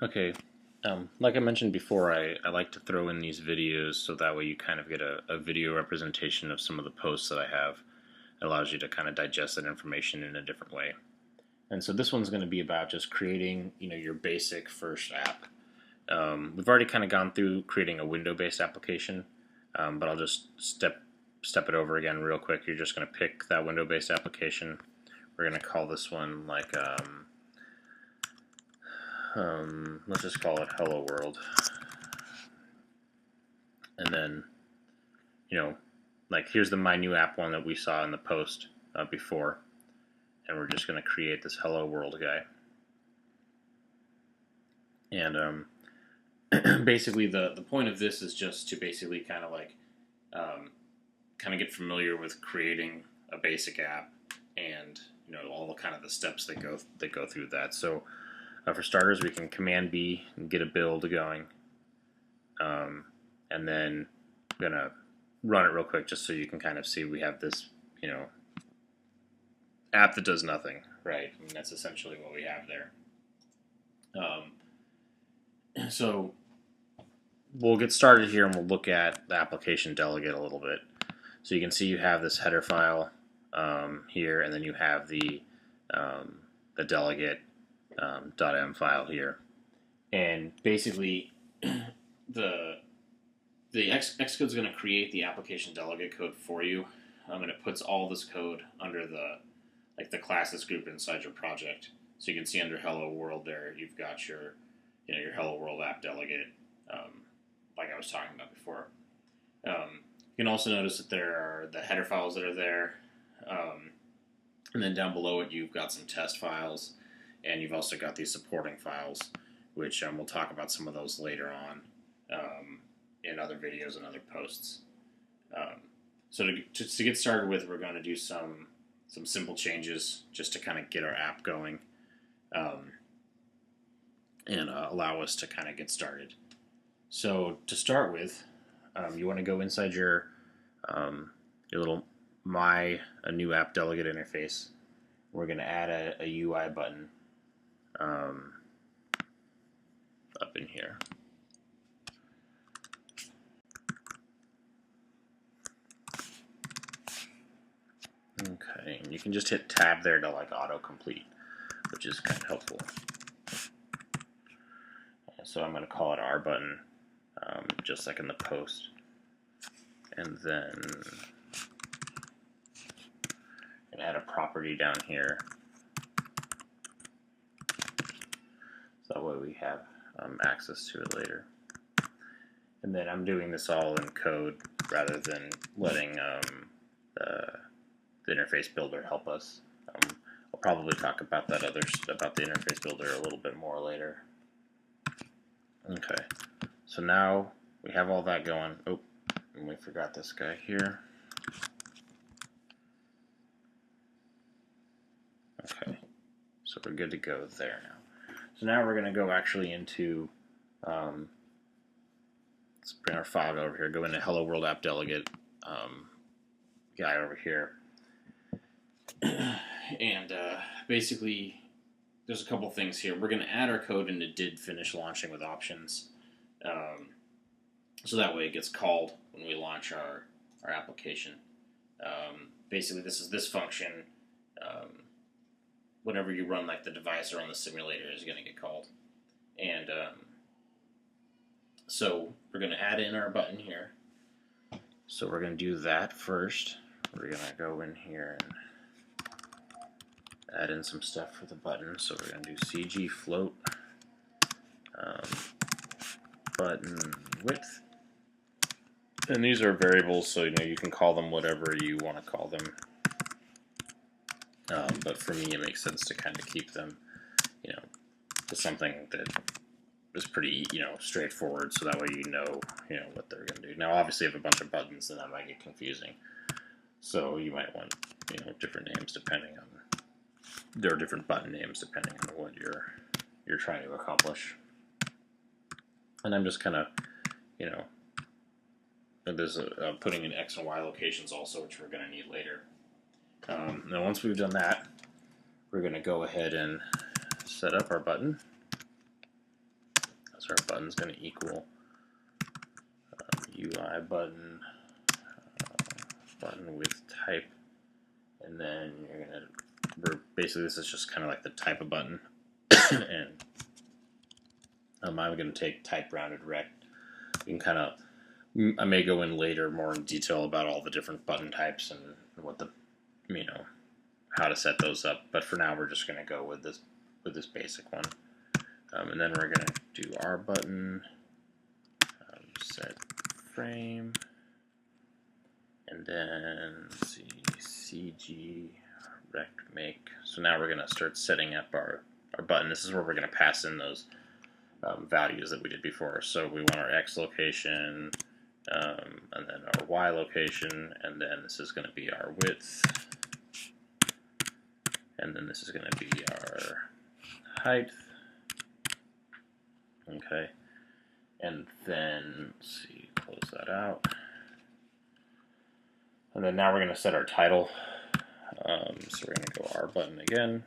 Okay, like I mentioned before, I like to throw in these videos so that way you kind of get a video representation of some of the posts that I have. It allows you to kind of digest that information in a different way. And so this one's going to be about just creating, your basic first app. We've already kind of gone through creating a window-based application, but I'll just step it over again real quick. You're just going to pick that window-based application. We're going to call this one like let's just call it Hello World. And then, like here's the My New App one that we saw in the post before. And we're just going to create this Hello World guy. And basically the point of this is just to basically kind of like kind of get familiar with creating a basic app and all the kind of the steps that go through that. So for starters, we can Command B and get a build going. And then I'm going to run it real quick just so you can kind of see we have this, app that does nothing, right? I mean, that's essentially what we have there. So we'll get started here and we'll look at the application delegate a little bit. So you can see you have this header file here, and then you have the delegate .m file here. And basically, the Xcode is going to create the application delegate code for you, and it puts all this code under the classes group inside your project. So you can see under Hello World there, you've got your your Hello World app delegate, like I was talking about before. You can also notice that there are the header files that are there, and then down below it you've got some test files, and you've also got these supporting files, which we'll talk about some of those later on in other videos and other posts. So to get started with, we're going to do some simple changes just to kind of get our app going and allow us to kind of get started. So to start with, you want to go inside your little a new app delegate interface. We're going to add a UI button up in here. Okay, and you can just hit tab there to like autocomplete, which is kind of helpful. So I'm going to call it our button, just like in the post. And then I'm going to add a property down here. So that way we have access to it later. And then I'm doing this all in code rather than letting the interface builder help us. I'll probably talk about that about the interface builder a little bit more later. Okay, so now we have all that going. Oh, and we forgot this guy here. Okay, so we're good to go there now. So now we're going to go actually into, let's bring our file over here, go into Hello World App Delegate guy over here. And basically, there's a couple things here. We're going to add our code into did finish launching with options. So that way it gets called when we launch our application. Basically, this function. Whenever you run like the device or on the simulator is going to get called. And so we're going to add in our button here. So we're going to do that first. We're going to go in here and add in some stuff for the button. So we're going to do CG float button width. And these are variables, so you can call them whatever you want to call them. But for me, it makes sense to kind of keep them, to something that is pretty, straightforward. So that way you know what they're going to do. Now, obviously, if you have a bunch of buttons, then that might get confusing. So you might want, different names depending on. There are different button names depending on what you're trying to accomplish. And I'm just kind of, there's putting in X and Y locations also, which we're going to need later. Now once we've done that, we're going to go ahead and set up our button. So our button's going to equal UI button, button with type, and then you're going to, basically this is just kind of like the type of button, and I'm going to take type rounded rect. You can kind of, I may go in later more in detail about all the different button types and what the, how to set those up, but for now we're just going to go with this basic one. And then we're going to do our button, set frame, and then let's see, CG rect make. So now we're going to start setting up our button. This is where we're going to pass in those values that we did before. So we want our X location, and then our Y location, and then this is going to be our width, and then this is going to be our height. Okay, and then let's see, close that out, and then now we're going to set our title. So we're going to go our button again,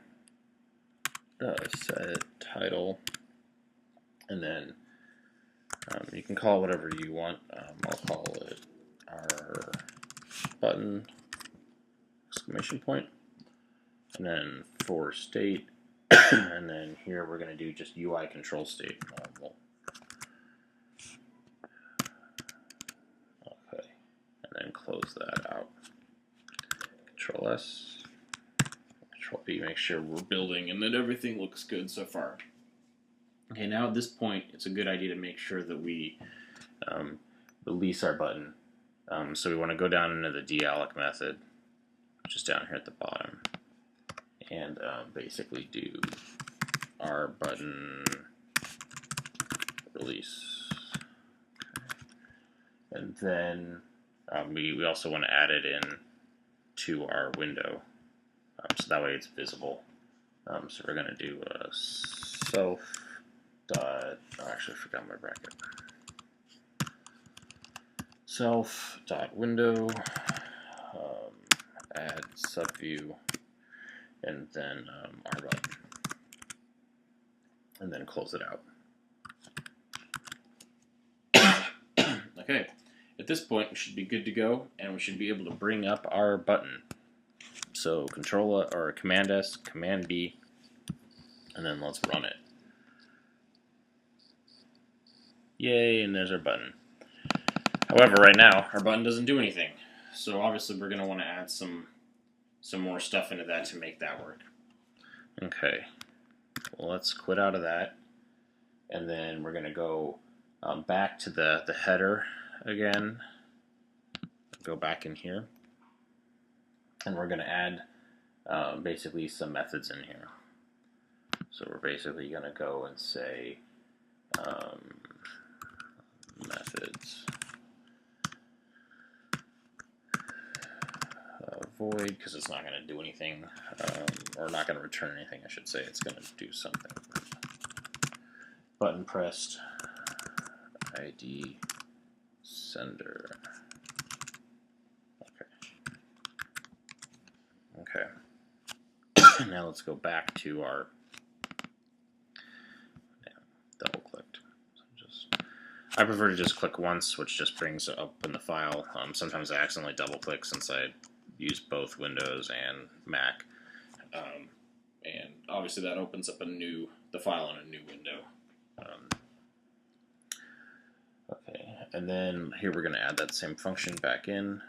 set title, and then you can call it whatever you want. I'll call it our button exclamation point, and then for state, and then here we're going to do just UI control state normal. Okay, and then close that out. Control S, Control B, make sure we're building and that everything looks good so far. Okay, now at this point, it's a good idea to make sure that we release our button. So we want to go down into the dealloc method, which is down here at the bottom, and basically do our button release. Okay. And then we also want to add it in to our window, so that way it's visible. So we're going to do a self dot, oh, actually I forgot my bracket. Self dot window, add subview, and then our button, and then close it out. Okay, at this point we should be good to go, and we should be able to bring up our button. So Control or Command S, Command B, and then let's run it. Yay, and there's our button. However, right now our button doesn't do anything, so obviously we're going to want to add some more stuff into that to make that work. Okay, well, let's quit out of that, and then we're going to go back to the header again. Go back in here, and we're going to add basically some methods in here. So we're basically going to go and say methods void, because it's not going to do anything, or not going to return anything, I should say. It's going to do something. Button pressed ID sender. Okay. Now let's go back to our double clicked. So I prefer to just click once, which just brings it up in the file. Sometimes I accidentally double click since I use both Windows and Mac, and obviously that opens up the file in a new window. Okay, and then here we're going to add that same function back in.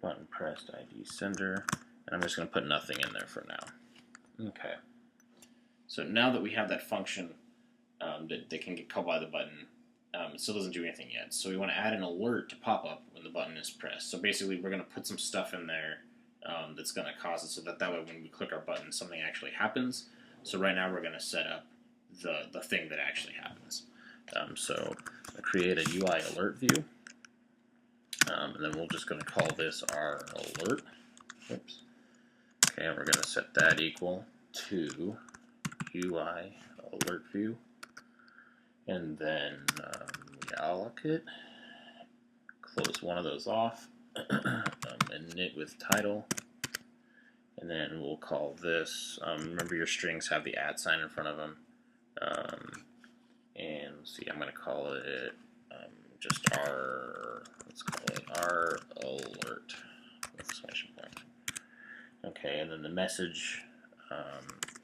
Button pressed ID sender, and I'm just going to put nothing in there for now. Okay, so now that we have that function that can get called by the button, it still doesn't do anything yet. So we want to add an alert to pop up when the button is pressed. So basically we're going to put some stuff in there that's going to cause it so that way when we click our button, something actually happens. So right now we're going to set up the thing that actually happens. So create a UI alert view, and then we're just going to call this our alert. Oops. Okay, and we're going to set that equal to UI alert view, and then allocate, close one of those off, init with title, and then we'll call this, remember your strings have the @ sign in front of them, and let's see, I'm going to call it just our, let's call it our alert, exclamation point. Okay, and then the message,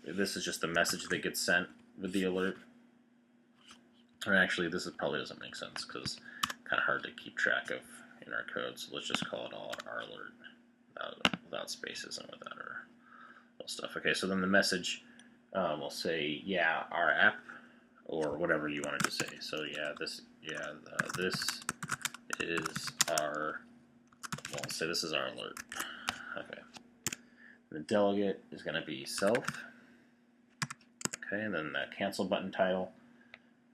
this is just the message that gets sent with the alert. Or actually, this probably doesn't make sense because it's kind of hard to keep track of in our code, so let's just call it all our alert without spaces and without our little stuff. Okay, so then the message will say, yeah, our app, or whatever you wanted to say. So this is our, well, let's say this is our alert. Okay. The delegate is going to be self. Okay, and then the cancel button title,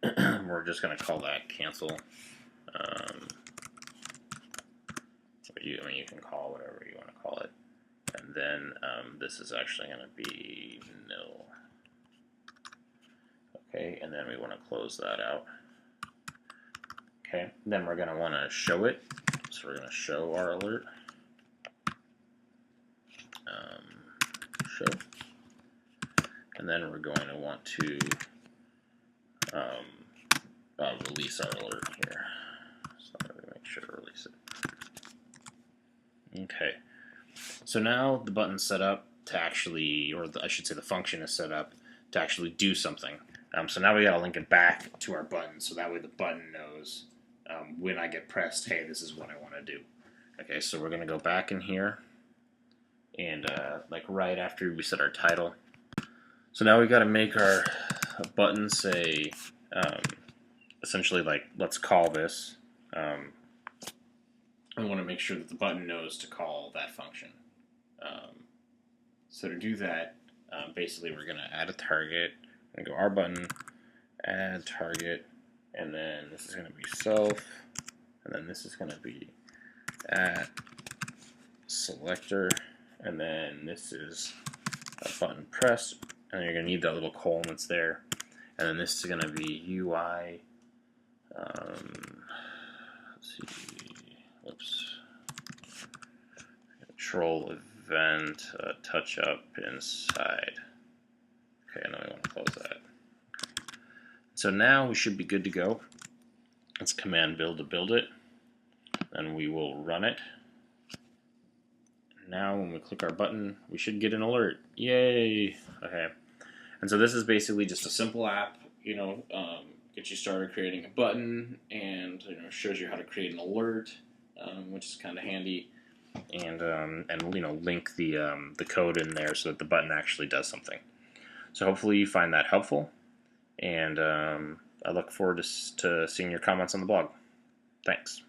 we're just going to call that cancel. You can call whatever you want to call it. And then this is actually going to be nil. Okay, and then we want to close that out. Okay, then we're going to want to show it. So we're going to show our alert. Show. And then we're going to want to release our alert here. So let me make sure to release it. Okay, so now the button's set up to actually, or I should say the function is set up to actually do something. So now we got to link it back to our button, so that way the button knows when I get pressed, hey, this is what I want to do. Okay, so we're going to go back in here, and like right after we set our title. So now we got to make our button say, essentially like, let's call this. I want to make sure that the button knows to call that function. So to do that, basically we're going to add a target. We're going to go our button, add target, and then this is going to be self, and then this is going to be at selector, and then this is a button press, and you're going to need that little colon that's there, and then this is going to be UI. Let's see. Whoops. Control event touch up inside. Okay, now we want to close that. So now we should be good to go. Let's command build to build it, and we will run it. Now when we click our button, we should get an alert. Yay! Okay, and so this is basically just a simple app. Get you started creating a button, and shows you how to create an alert, which is kind of handy, and link the code in there so that the button actually does something. So hopefully you find that helpful, and I look forward to seeing your comments on the blog. Thanks.